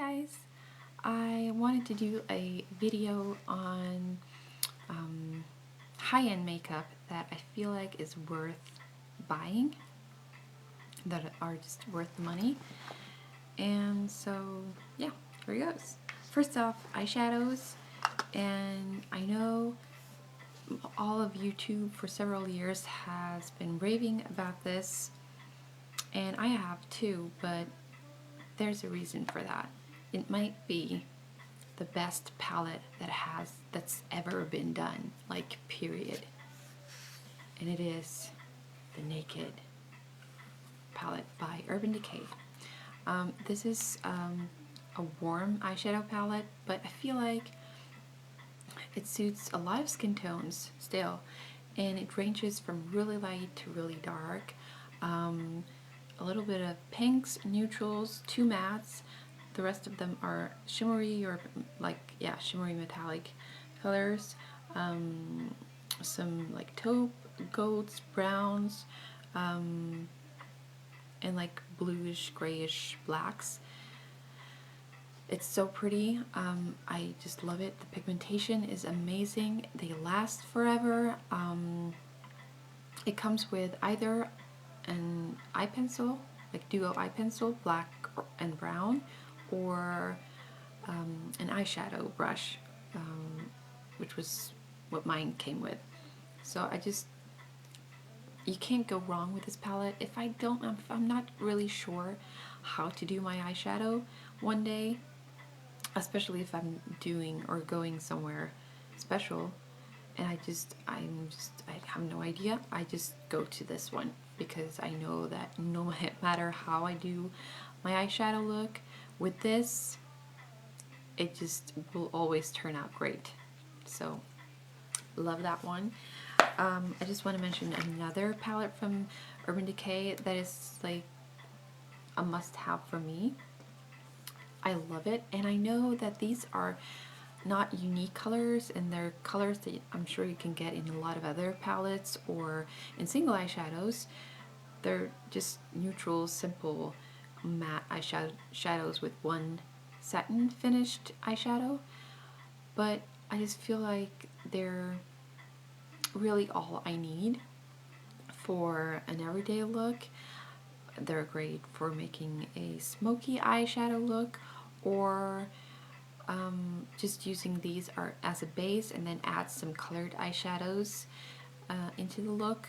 guys, I wanted to do a video on high-end makeup that I feel like is worth buying, that are just worth the money. And so yeah, here it goes. First off, eyeshadows, and I know all of YouTube for several years has been raving about this, and I have too, but there's a reason for that. It might be the best palette that's ever been done, like period. And it is the Naked palette by Urban Decay. This is a warm eyeshadow palette, but I feel like it suits a lot of skin tones still, and it ranges from really light to really dark. A little bit of pinks, neutrals, two mattes. The rest of them are shimmery or shimmery metallic colors. Some like taupe, golds, browns, and like bluish, grayish blacks. It's so pretty. I just love it. The pigmentation is amazing. They last forever. It comes with either an eye pencil, like duo eye pencil, black and brown, or an eyeshadow brush, which was what mine came with. So you can't go wrong with this palette. If I'm not really sure how to do my eyeshadow one day, especially if I'm doing or going somewhere special, and I have no idea, I just go to this one because I know that no matter how I do my eyeshadow look, with this, it just will always turn out great. So, love that one. I just want to mention another palette from Urban Decay that is like a must-have for me. I love it, and I know that these are not unique colors, and they're colors that I'm sure you can get in a lot of other palettes or in single eyeshadows. They're just neutral, simple, matte eyeshadows with one satin finished eyeshadow, but I just feel like they're really all I need for an everyday look. They're great for making a smoky eyeshadow look, or just using these as a base and then add some colored eyeshadows into the look.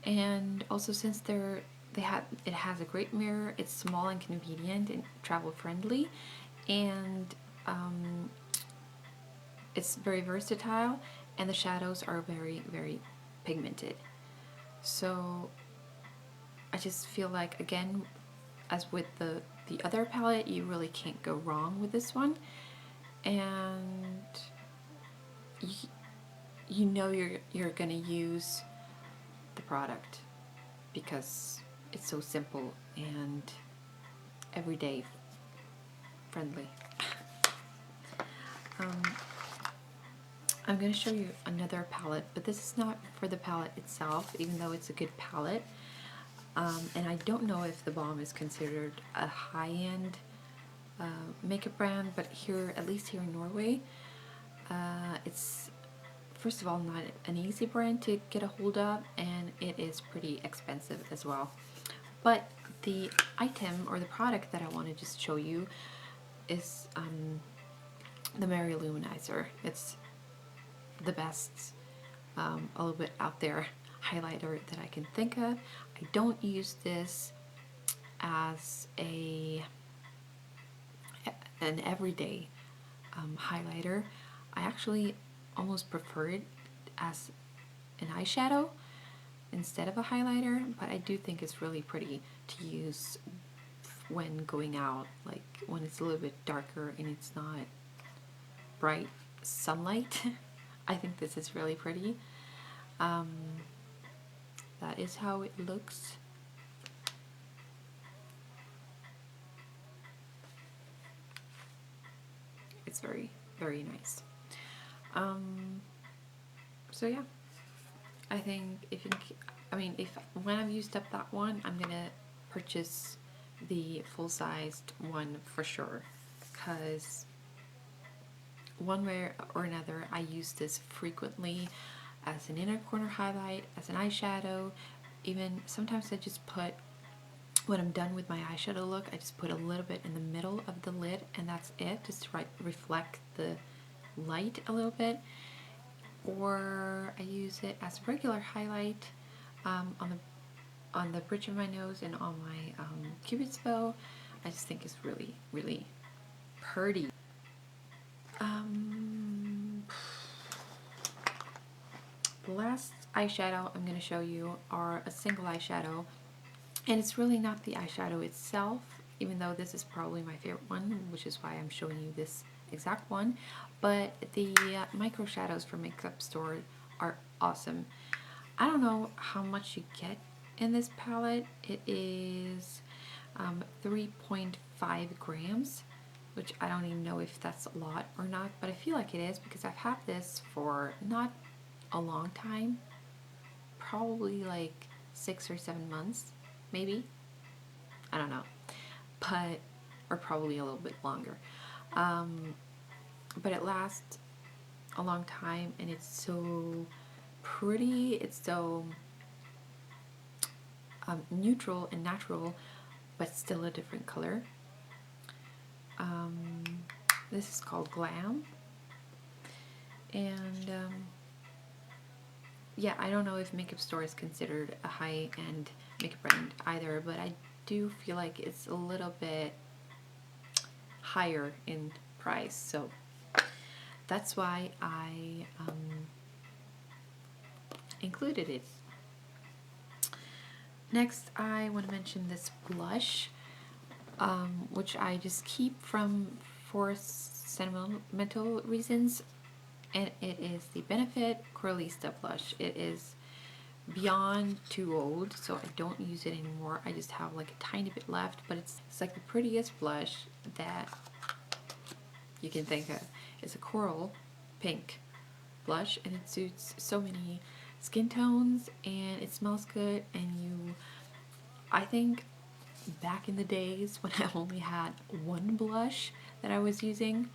And also, since it has a great mirror, it's small and convenient and travel friendly, and it's very versatile, and the shadows are very, very pigmented. So I just feel like, again, as with the other palette, you really can't go wrong with this one. And you know you're gonna use the product because it's so simple and everyday friendly. I'm going to show you another palette, but this is not for the palette itself, even though it's a good palette. And I don't know if the Balm is considered a high-end makeup brand, but at least here in Norway, it's first of all not an easy brand to get a hold of, and it is pretty expensive as well. But the item or the product that I want to just show you is the Mary Luminizer. It's the best, a little bit out there highlighter that I can think of. I don't use this as an everyday highlighter. I actually almost prefer it as an eyeshadow instead of a highlighter, but I do think it's really pretty to use when going out, like when it's a little bit darker and it's not bright sunlight. I think this is really pretty. That is how it looks. It's very, very nice. So yeah, I think when I've used up that one, I'm gonna purchase the full-sized one for sure. because one way or another I use this frequently as an inner corner highlight, as an eyeshadow. Even sometimes I just put, when I'm done with my eyeshadow look, I just put a little bit in the middle of the lid, and that's it, just to reflect the light a little bit. Or I use it as a regular highlight on the bridge of my nose and on my cupid's bow. I just think it's really, really pretty. The last eyeshadow I'm going to show you are a single eyeshadow, and it's really not the eyeshadow itself, even though this is probably my favorite one, which is why I'm showing you this exact one, but the micro shadows from Makeup Store are awesome. I don't know how much you get in this palette. It is 3.5 grams, which I don't even know if that's a lot or not, but I feel like it is because I've had this for not a long time, probably like 6 or 7 months, maybe. I don't know, but, or probably a little bit longer. But it lasts a long time, and it's so pretty. It's so neutral and natural, but still a different color. This is called Glam, and yeah, I don't know if Makeup Store is considered a high-end makeup brand either, but I do feel like it's a little bit higher in price, so that's why I included it. Next, I want to mention this blush, which I just keep for sentimental reasons, and it is the Benefit Coralista blush. It is beyond too old, so I don't use it anymore. I just have like a tiny bit left, but it's like the prettiest blush that you can think of. It's a coral pink blush, and it suits so many skin tones, and it smells good. And I think back in the days when I only had one blush that I was using,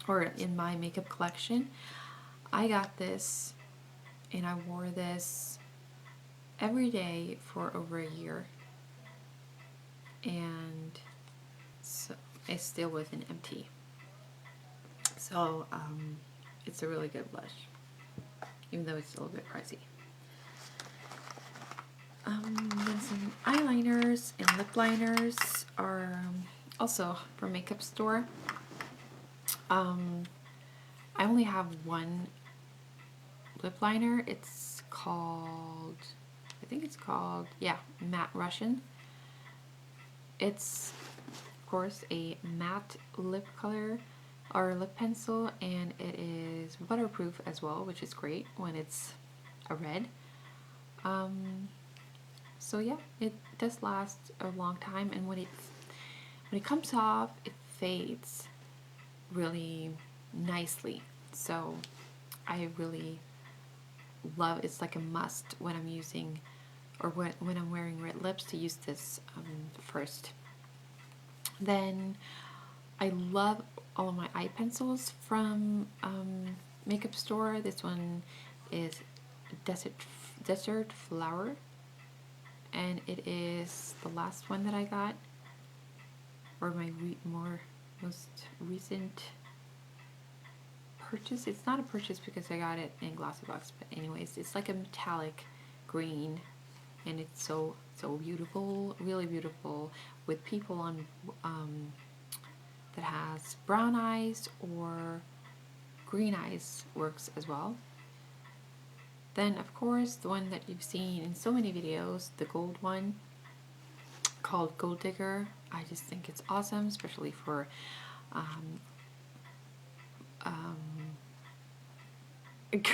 or in my makeup collection, I got this and I wore this every day for over a year, and so it still wasn't empty. So it's a really good blush, even though it's a little bit pricey. Then some eyeliners and lip liners are also from Makeup Store. I only have one lip liner. It's called, I think it's called, yeah, Matte Russian. It's, of course, a matte lip color or lip pencil, and it is waterproof as well, which is great when it's a red. So yeah, it does last a long time, and when it comes off, it fades really nicely. So I really love, it's like a must when I'm using, or when I'm wearing red lips, to use this first. Then I love all of my eye pencils from Makeup Store. This one is Desert Flower, and it is the last one that I got, or my most recent purchase. It's not a purchase because I got it in Glossy Box, but anyways, it's like a metallic green, and it's so beautiful, really beautiful, with people on that has brown eyes or green eyes works as well. Then, of course, the one that you've seen in so many videos, the gold one, called Gold Digger. I just think it's awesome, especially for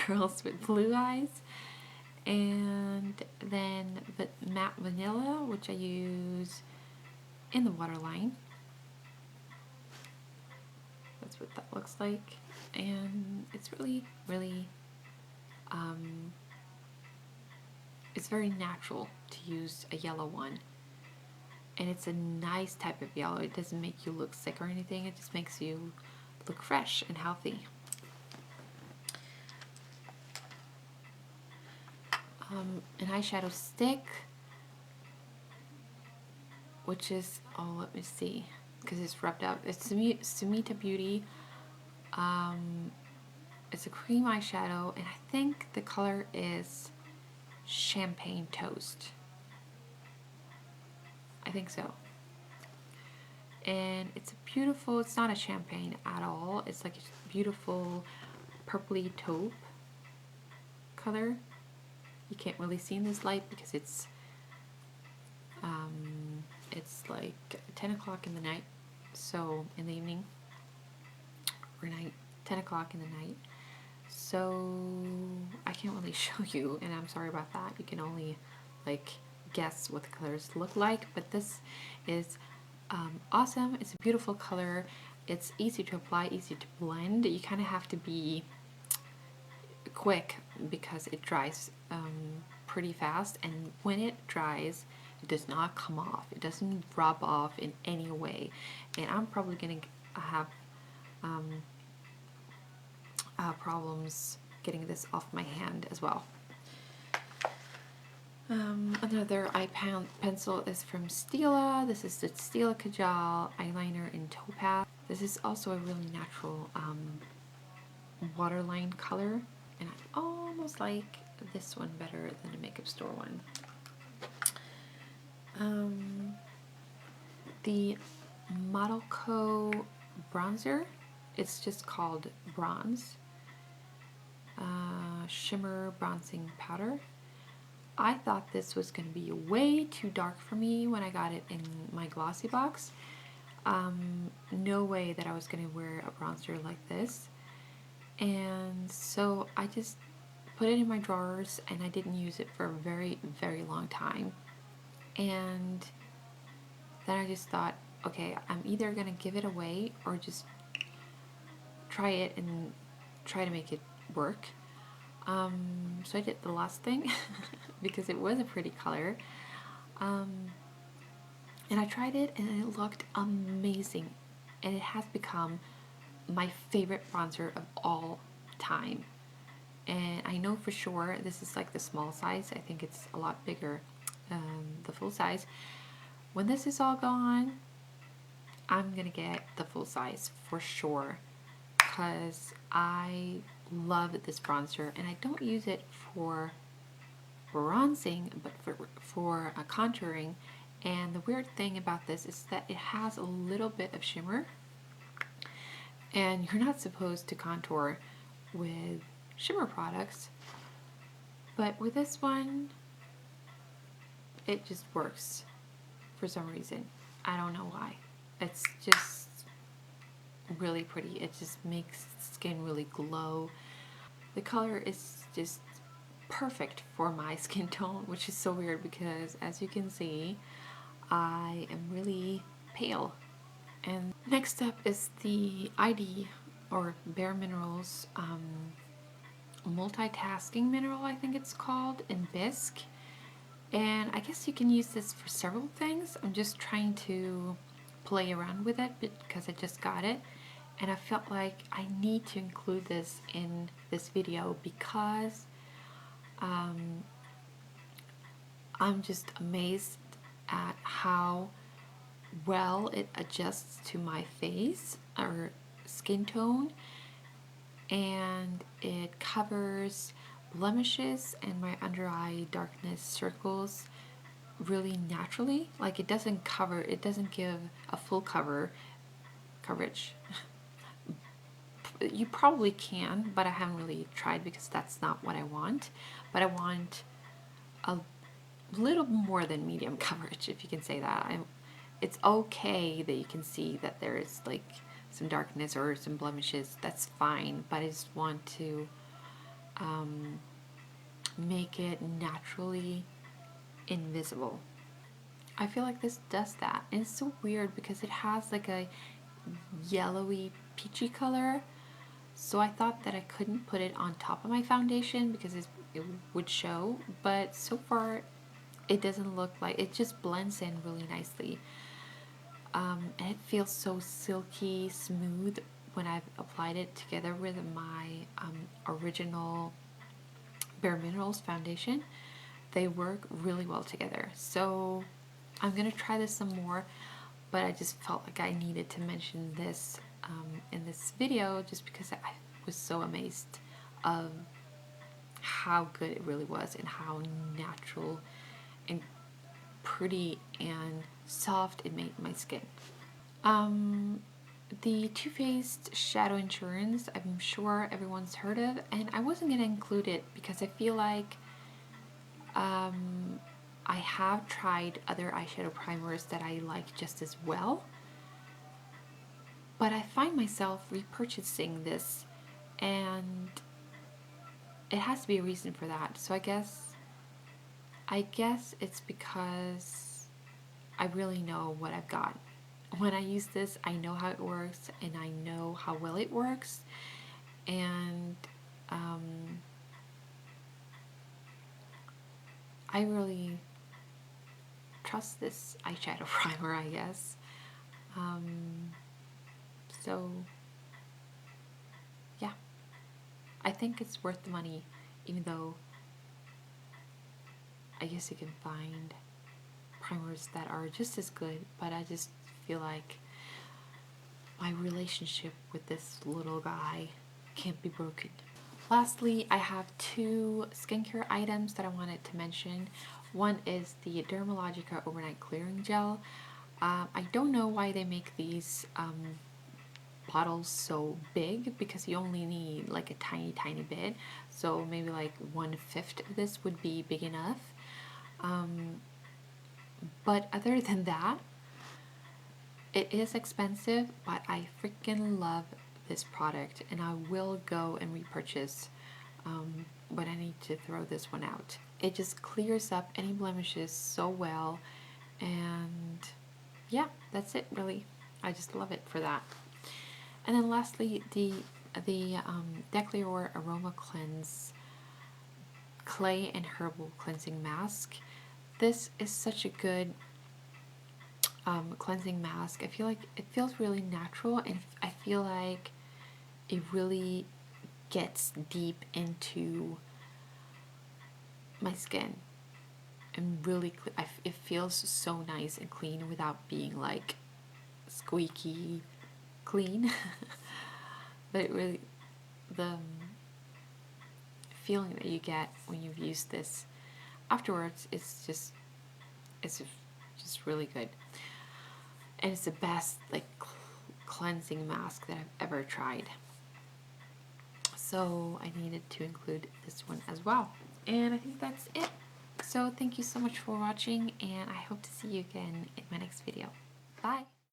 girls with blue eyes. And then the Matte Vanilla, which I use in the waterline. That's what that looks like. And it's really, really, it's very natural to use a yellow one. and it's a nice type of yellow. It doesn't make you look sick or anything. It just makes you look fresh and healthy. An eyeshadow stick, which is, oh, let me see, because it's rubbed out. It's Sumita Beauty. It's a cream eyeshadow, and I think the color is Champagne Toast. I think so. And it's a beautiful, it's not a champagne at all. It's like a beautiful purpley taupe color. You can't really see in this light because it's like 10 o'clock in the night, so in the evening, or night, 10 o'clock in the night. So I can't really show you, and I'm sorry about that. You can only like guess what the colors look like, but this is awesome. It's a beautiful color. It's easy to apply, easy to blend. You kind of have to be quick because it dries pretty fast, and when it dries, it does not come off. It doesn't rub off in any way, and I'm probably gonna have problems getting this off my hand as well. Another eye pencil is from Stila. This is the Stila Kajal eyeliner in Topaz. This is also a really natural waterline color, and I almost like this one better than the makeup store one. The Model Co bronzer, it's just called Bronze. Shimmer bronzing powder. I thought this was going to be way too dark for me when I got it in my glossy box. No way that I was going to wear a bronzer like this. And so I just put it in my drawers, and I didn't use it for a very, very long time. And then I just thought, okay, I'm either going to give it away or just try it and try to make it work. So I did the last thing because it was a pretty color. And I tried it, and it looked amazing. And it has become my favorite bronzer of all time. And I know for sure this is like the small size. I think it's a lot bigger, the full size. When this is all gone, I'm gonna get the full size for sure, because I love this bronzer, and I don't use it for bronzing, but for contouring. And the weird thing about this is that it has a little bit of shimmer, and you're not supposed to contour with shimmer products, but with this one, it just works for some reason. I don't know why. It's just really pretty. It just makes skin really glow. The color is just perfect for my skin tone, which is so weird because, as you can see, I am really pale. And next up is the ID, or Bare Minerals multitasking mineral, I think it's called, in Bisque. And I guess you can use this for several things. I'm just trying to play around with it because I just got it, and I felt like I need to include this in this video because I'm just amazed at how well it adjusts to my face or skin tone, and it covers blemishes and my under eye darkness circles really naturally. Like, it doesn't give a full coverage. You probably can, but I haven't really tried because that's not what I want. But I want a little more than medium coverage, if you can say that. It's okay that you can see that there's like some darkness or some blemishes. That's fine, but I just want to make it naturally invisible. I feel like this does that, and it's so weird because it has like a yellowy peachy color, so I thought that I couldn't put it on top of my foundation because it would show, but so far it doesn't look like, it just blends in really nicely. And it feels so silky smooth when I've applied it together with my original Bare Minerals foundation. They work really well together. So I'm gonna try this some more, but I just felt like I needed to mention this in this video just because I was so amazed of how good it really was and how natural and pretty and soft it made my skin. The Too Faced Shadow Insurance, I'm sure everyone's heard of, and I wasn't going to include it because I feel like I have tried other eyeshadow primers that I like just as well, but I find myself repurchasing this, and it has to be a reason for that. So I guess it's because I really know what I've got. When I use this, I know how it works and I know how well it works, and I really trust this eyeshadow primer, I guess. So yeah, I think it's worth the money, even though I guess you can find primers that are just as good, but I just feel like my relationship with this little guy can't be broken. Lastly, I have two skincare items that I wanted to mention. One is the Dermalogica Overnight Clearing Gel. I don't know why they make these bottles so big, because you only need like a tiny bit. So maybe like 1/5 of this would be big enough. But other than that, it is expensive, but I freaking love this product, and I will go and repurchase but I need to throw this one out. It just clears up any blemishes so well, and yeah, that's it really. I just love it for that. And then lastly, the Decleor Aroma Cleanse Clay and Herbal Cleansing Mask. This is such a good cleansing mask. I feel like it feels really natural, and I feel like it really gets deep into my skin and really it feels so nice and clean without being like squeaky clean. But it really, the feeling that you get when you've used this afterwards, it's just really good, and it's the best like cleansing mask that I've ever tried. So I needed to include this one as well. And I think that's it. So thank you so much for watching, and I hope to see you again in my next video. Bye!